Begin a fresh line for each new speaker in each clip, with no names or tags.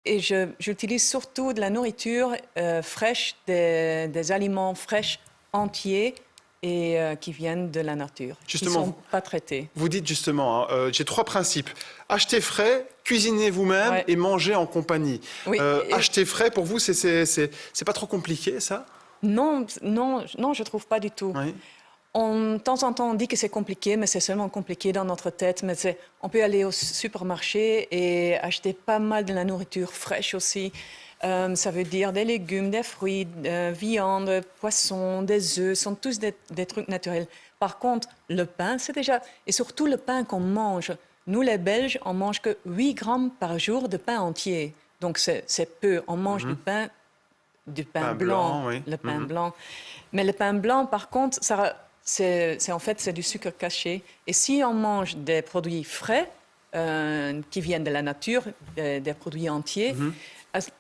Et j'utilise surtout de la nourriture fraîche, des aliments fraîches entiers et qui viennent de la nature,
Justement,
qui ne sont pas traités.
Vous dites justement, j'ai 3 principes. Acheter frais, cuisiner vous-même et manger en compagnie.
Oui,
acheter frais, pour vous, c'est pas trop compliqué, ça?
Non, non, non, je ne trouve pas du tout.
Oui.
De temps en temps, on dit que c'est compliqué, mais c'est seulement compliqué dans notre tête. Mais on peut aller au supermarché et acheter pas mal de la nourriture fraîche aussi. Ça veut dire des légumes, des fruits, viande, poissons, des œufs, sont tous des trucs naturels. Par contre, le pain, c'est déjà... Et surtout le pain qu'on mange. Nous, les Belges, on mange que 8 grammes par jour de pain entier. Donc, c'est peu. On mange du pain blanc,
oui.
le pain blanc. Mais le pain blanc, par contre, en fait, c'est du sucre caché. Et si on mange des produits frais, qui viennent de la nature, des produits entiers,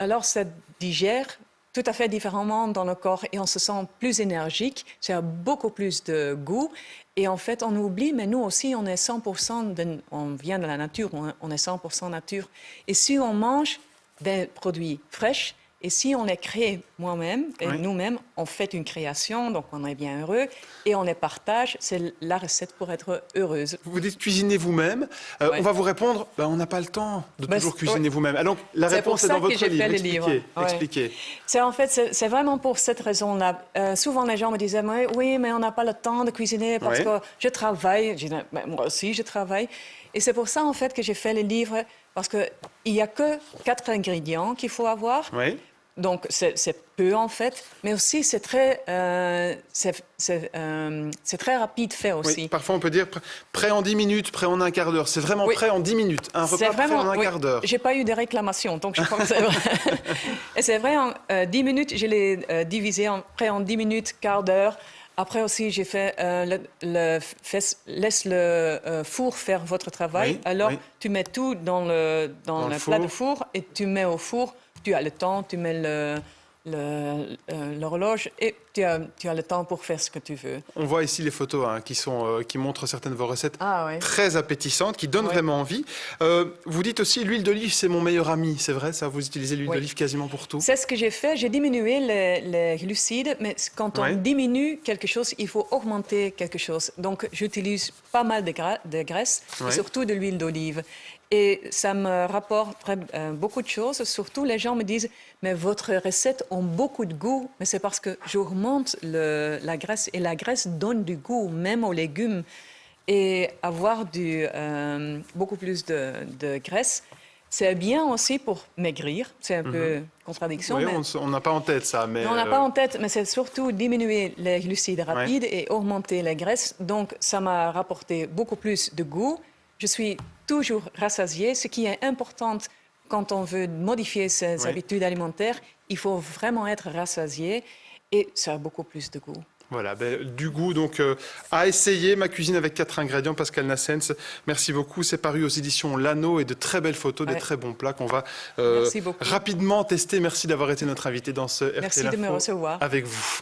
alors ça digère tout à fait différemment dans le corps et on se sent plus énergique, ça a beaucoup plus de goût. Et en fait, on oublie, mais nous aussi, on est 100%, on vient de la nature, on est 100% nature. Et si on mange des produits fraîches, et si on les crée moi-même, et nous-mêmes, on fait une création, donc on est bien heureux, et on les partage, c'est la recette pour être heureuse.
Vous dites cuisiner vous-même. On va vous répondre, on n'a pas le temps de toujours cuisiner vous-même. Alors, la réponse est dans votre livre. Expliquez.
En fait, c'est vraiment pour cette raison-là. Souvent, les gens me disaient, oui, mais on n'a pas le temps de cuisiner parce que je travaille. Je dis, moi aussi, je travaille. Et c'est pour ça, en fait, que j'ai fait le livre, parce qu'il n'y a que 4 ingrédients qu'il faut avoir.
Oui.
Donc, c'est peu, en fait, mais aussi, c'est très rapide fait aussi.
Oui, parfois, on peut dire prêt en 10 minutes, prêt en un quart d'heure. C'est vraiment prêt en 10 minutes. Un repas prêt en un quart d'heure.
Je n'ai pas eu de réclamations, donc je crois que c'est vrai. Et c'est vrai, en 10 minutes, je l'ai divisé prêt en 10 minutes, quart d'heure. Après aussi, j'ai fait laisse le four faire votre travail. Alors, tu mets tout dans le plat de four et tu mets au four. Tu as le temps, tu mets l'horloge et tu as le temps pour faire ce que tu veux.
On voit ici les photos qui montrent certaines de vos recettes très appétissantes, qui donnent vraiment envie. Vous dites aussi l'huile d'olive, c'est mon meilleur ami. C'est vrai, ça? Vous utilisez l'huile d'olive quasiment pour tout?
C'est ce que j'ai fait. J'ai diminué les glucides, mais quand on diminue quelque chose, il faut augmenter quelque chose. Donc, j'utilise pas mal de graisse, et surtout de l'huile d'olive. Et ça me rapporte beaucoup de choses. Surtout, les gens me disent « Mais votre recette a beaucoup de goût. » Mais c'est parce que j'augmente la graisse. Et la graisse donne du goût, même aux légumes. Et avoir beaucoup plus de graisse, c'est bien aussi pour maigrir. C'est un peu contradiction.
Oui, on n'a pas en tête ça. Mais
on n'a pas en tête, mais c'est surtout diminuer les glucides rapides et augmenter les graisses. Donc, ça m'a rapporté beaucoup plus de goût. Je suis toujours rassasiée, ce qui est important quand on veut modifier ses habitudes alimentaires. Il faut vraiment être rassasié et ça a beaucoup plus de goût.
Voilà, du goût donc à essayer. Ma cuisine avec 4 ingrédients, Pascale Nassens. Merci beaucoup. C'est paru aux éditions L'Anneau et de très belles photos, des très bons plats qu'on va rapidement tester. Merci d'avoir été notre invité dans ce RTL Info.
Merci de me recevoir.
Avec vous.